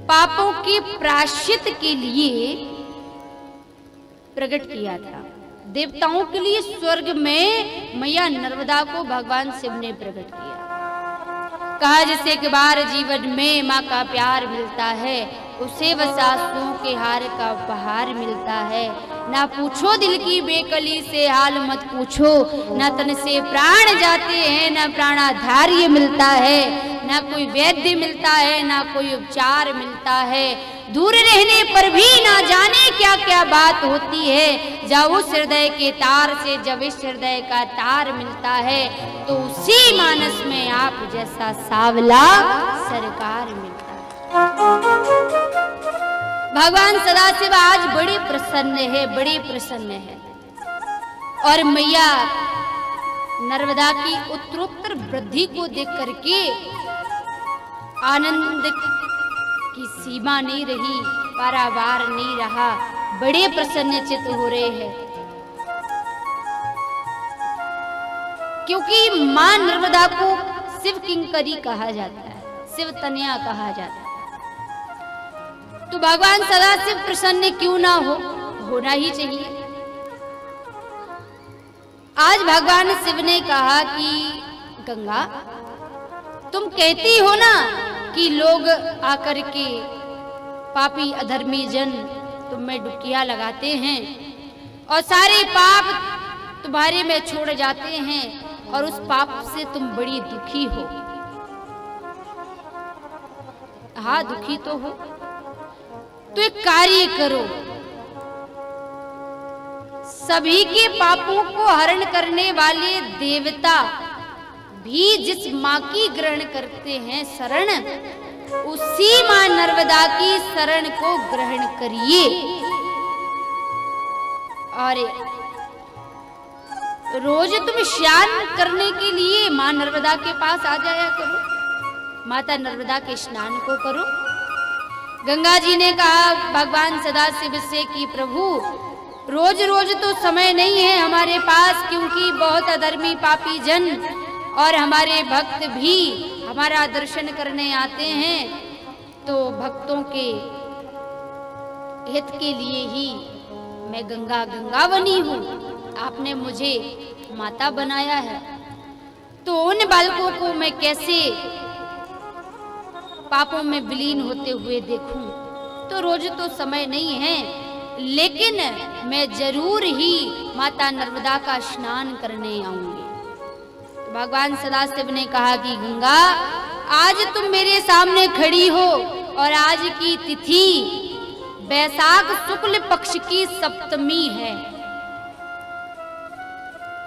पापों के प्रायश्चित के लिए प्रकट किया था। देवताओं के लिए स्वर्ग में मैया नर्मदा को भगवान शिव ने प्रकट किया। कहा जिसे एक बार जीवन में माँ का प्यार मिलता है, उसे बस आंसुओं के हार का उपहार मिलता है। ना पूछो दिल की बेकली से हाल मत पूछो, ना तन से प्राण जाते हैं, ना प्राणाधार्य मिलता है, ना कोई वैद्य मिलता है, ना कोई उपचार मिलता है। दूर रहने पर भी ना जाने क्या क्या बात होती है। जब उस हृदय के तार से जब इस हृदय का तार मिलता है, तो उसी मानस में आप जैसा सावला सरकार मिलता है। भगवान सदाशिव आज बड़ी प्रसन्न है, बड़ी प्रसन्न है। और मैया नर्मदा की उत्तरोत्तर वृद्धि को देख करके आनंद की सीमा नहीं रही, पारावार नहीं रहा, बड़े प्रसन्नचित्त हो रहे हैं। क्योंकि मां नर्मदा को शिव किंकरी कहा जाता है, शिव तनया कहा जाता है। तो भगवान सदाशिव प्रसन्न क्यों ना हो, होना ही चाहिए। आज भगवान शिव ने कहा कि गंगा, तुम कहती हो ना कि लोग आकर के पापी अधर्मी जन तुम में डुबकियां लगाते हैं और सारे पाप तुम्हारे में छोड़ जाते हैं और उस पाप से तुम बड़ी दुखी हो। हाँ, दुखी तो हो, तो एक कार्य करो, सभी के पापों को हरण करने वाले देवता भी जिस मां की ग्रहण करते हैं शरण, उसी मां नर्मदा की शरण को ग्रहण करिए। और रोज तुम स्नान करने के लिए मां नर्मदा के पास आ जाया करो, माता नर्मदा के स्नान को करो। गंगा जी ने कहा भगवान सदाशिव से कि प्रभु, रोज रोज तो समय नहीं है हमारे पास, क्योंकि बहुत अधर्मी पापी जन और हमारे भक्त भी हमारा दर्शन करने आते हैं। तो भक्तों के हित के लिए ही मैं गंगा बनी हूँ, आपने मुझे माता बनाया है। तो उन बालकों को मैं कैसे पापों में विलीन होते हुए देखूं? तो रोज तो समय नहीं है, लेकिन मैं जरूर ही माता नर्मदा का स्नान करने आऊंगी। तो भगवान सदाशिव ने कहा कि गंगा, आज तुम मेरे सामने खड़ी हो और आज की तिथि वैशाख शुक्ल पक्ष की सप्तमी है।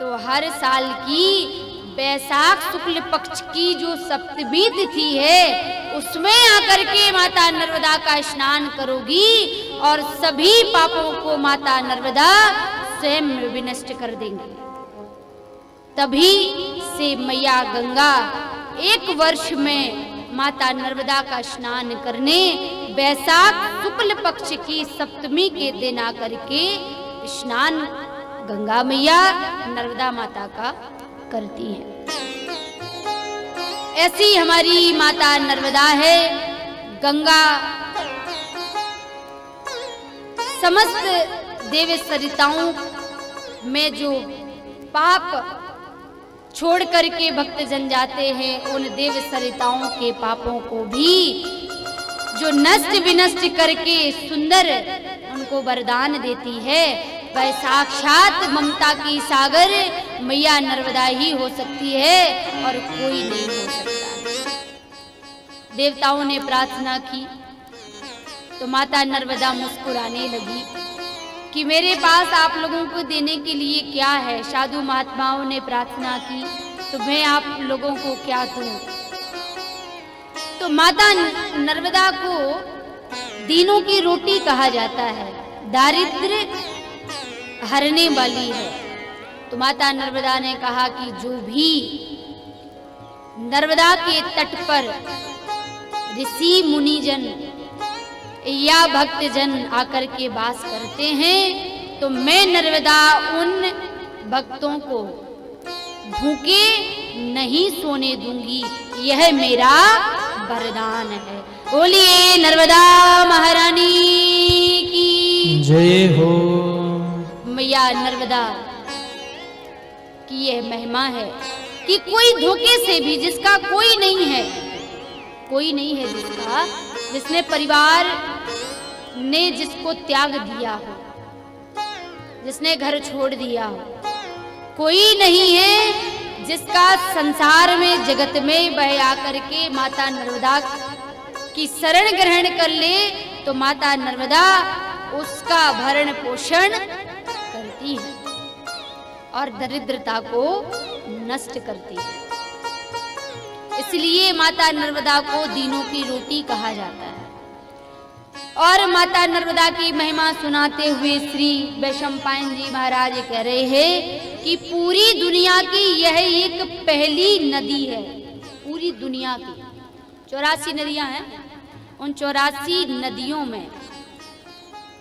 तो हर साल की वैशाख शुक्ल पक्ष की जो सप्तमी तिथि है, उसमें आकर के माता नर्मदा का स्नान करोगी और सभी पापों को माता नर्मदा स्वयं विनष्ट कर देंगी। तभी से मैया गंगा एक वर्ष में माता नर्मदा का स्नान करने वैशाख शुक्ल पक्ष की सप्तमी के दिन आकर के स्नान गंगा मैया नर्मदा माता का करती है। ऐसी हमारी माता नर्मदा है। गंगा समस्त देव सरिताओं में जो पाप छोड़ करके भक्त जन जाते हैं, उन देव सरिताओं के पापों को भी जो नष्ट विनष्ट करके सुंदर उनको वरदान देती है, वह साक्षात ममता की सागर मैया नर्मदा ही हो सकती है और कोई नहीं हो सकता। देवताओं ने प्रार्थना की तो माता नर्मदा मुस्कुराने लगी कि मेरे पास आप लोगों को देने के लिए क्या है। साधु महात्माओं ने प्रार्थना की तो मैं आप लोगों को क्या दूं। तो माता नर्मदा को दीनों की रोटी कहा जाता है, दारिद्र्य हरने वाली है। तो माता नर्मदा ने कहा कि जो भी नर्मदा के तट पर ऋषि मुनिजन या भक्तजन आकर के वास करते हैं, तो मैं नर्मदा उन भक्तों को भूखे नहीं सोने दूंगी, यह मेरा वरदान है। बोलिए नर्मदा नर्मदा की यह महिमा है कि कोई धोखे से भी, जिसका कोई नहीं है जिसने परिवार ने जिसको त्याग दिया हो, जिसने घर छोड़ दिया हो, कोई नहीं है जिसका संसार में जगत में वह आकर के माता नर्मदा की शरण ग्रहण कर ले तो माता नर्मदा उसका भरण पोषण करती है और दरिद्रता को नष्ट करती है। इसलिए माता नर्मदा को दीनों की रोटी कहा जाता है। और माता नर्मदा की महिमा सुनाते हुए श्री वैशंपायन जी महाराज कह रहे हैं कि पूरी दुनिया की यह एक पहली नदी है। पूरी दुनिया की 84 नदियां हैं, उन 84 नदियों में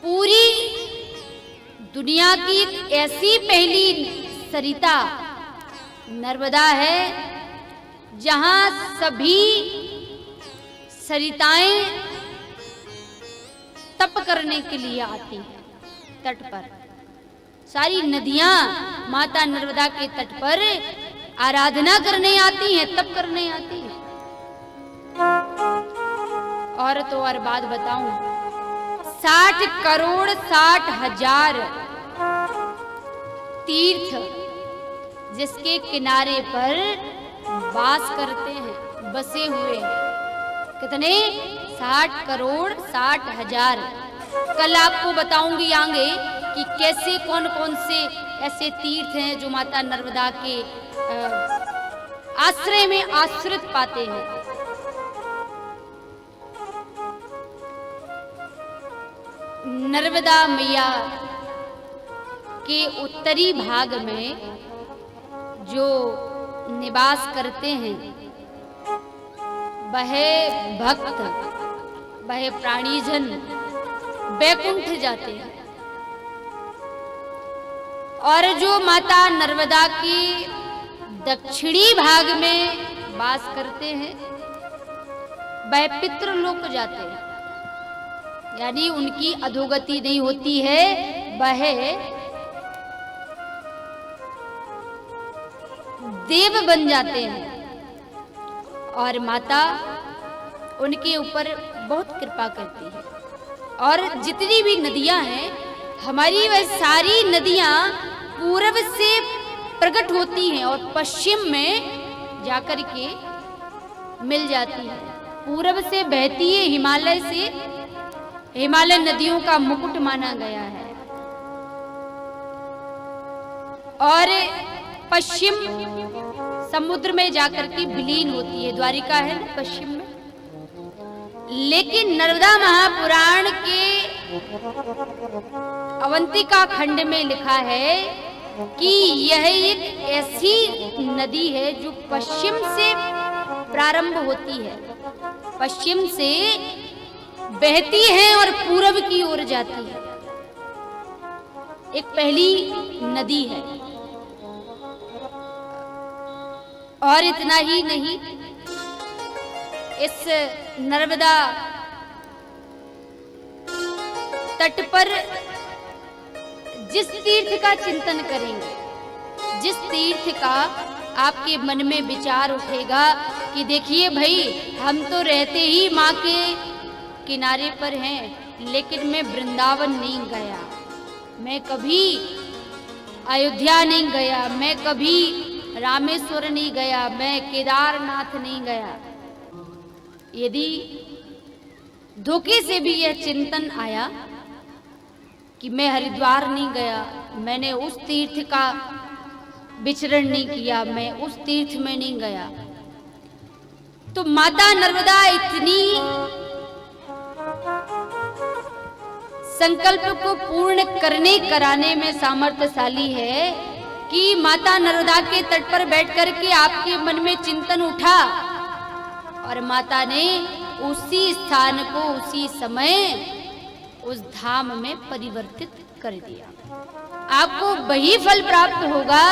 पूरी दुनिया की एक ऐसी पहली सरिता नर्मदा है जहां सभी सरिताएं तप करने के लिए आती हैं तट पर। सारी नदियां माता नर्मदा के तट पर आराधना करने आती हैं, तप करने आती हैं। और तो और बात बताऊं, 60 करोड़ 60 हजार तीर्थ जिसके किनारे पर वास करते हैं, बसे हुए हैं। कितने? 60 करोड़ 60 हजार। कल आपको बताऊंगी आगे कि कैसे कौन कौन से ऐसे तीर्थ हैं जो माता नर्मदा के आश्रय में आश्रित पाते हैं। नर्मदा मैया के उत्तरी भाग में जो निवास करते हैं वह भक्त, वह प्राणीजन बैकुंठ जाते हैं। और जो माता नर्मदा की दक्षिणी भाग में वास करते हैं वह पितृलोक जाते हैं, यानी उनकी अधोगति नहीं होती है, वह देव बन जाते हैं। और माता उनके ऊपर बहुत कृपा करती है। और जितनी भी नदियां हैं हमारी, वह सारी नदियां पूर्व से प्रकट होती हैं और पश्चिम में जाकर के मिल जाती है। पूर्व से बहती है हिमालय से, हिमालय नदियों का मुकुट माना गया है। और पश्चिम समुद्र में जाकर के विलीन होती है। द्वारिका है ना पश्चिम में। लेकिन नर्मदा महापुराण के अवंतिका खंड में लिखा है कि यह एक ऐसी नदी है जो पश्चिम से प्रारंभ होती है, पश्चिम से बहती है और पूरब की ओर जाती है। एक पहली नदी है। और इतना ही नहीं, इस नर्मदा तट पर जिस तीर्थ का चिंतन करेंगे, जिस तीर्थ का आपके मन में विचार उठेगा कि देखिए भाई, हम तो रहते ही माँ के किनारे पर हैं, लेकिन मैं वृंदावन नहीं गया, मैं कभी अयोध्या नहीं गया, मैं कभी रामेश्वर नहीं गया, मैं केदारनाथ नहीं गया। यदि धोखे से भी यह चिंतन आया कि मैं हरिद्वार नहीं गया, मैंने उस तीर्थ का विचरण नहीं किया, मैं उस तीर्थ में नहीं गया, तो माता नर्मदा इतनी संकल्प को पूर्ण करने कराने में सामर्थ्यशाली है कि माता नर्मदा के तट पर बैठ करके आपके मन में चिंतन उठा और माता ने उसी स्थान को उसी समय उस धाम में परिवर्तित कर दिया। आपको वही फल प्राप्त होगा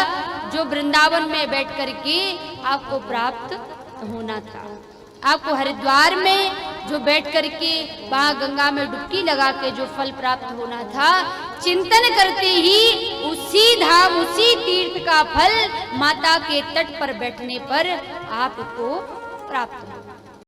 जो वृंदावन में बैठ करके आपको प्राप्त होना था। आपको हरिद्वार में जो बैठ करके वहां गंगा में डुबकी लगा के जो फल प्राप्त होना था, चिंतन करते ही उसी धाम उसी तीर्थ का फल माता के तट पर बैठने पर आपको प्राप्त हो।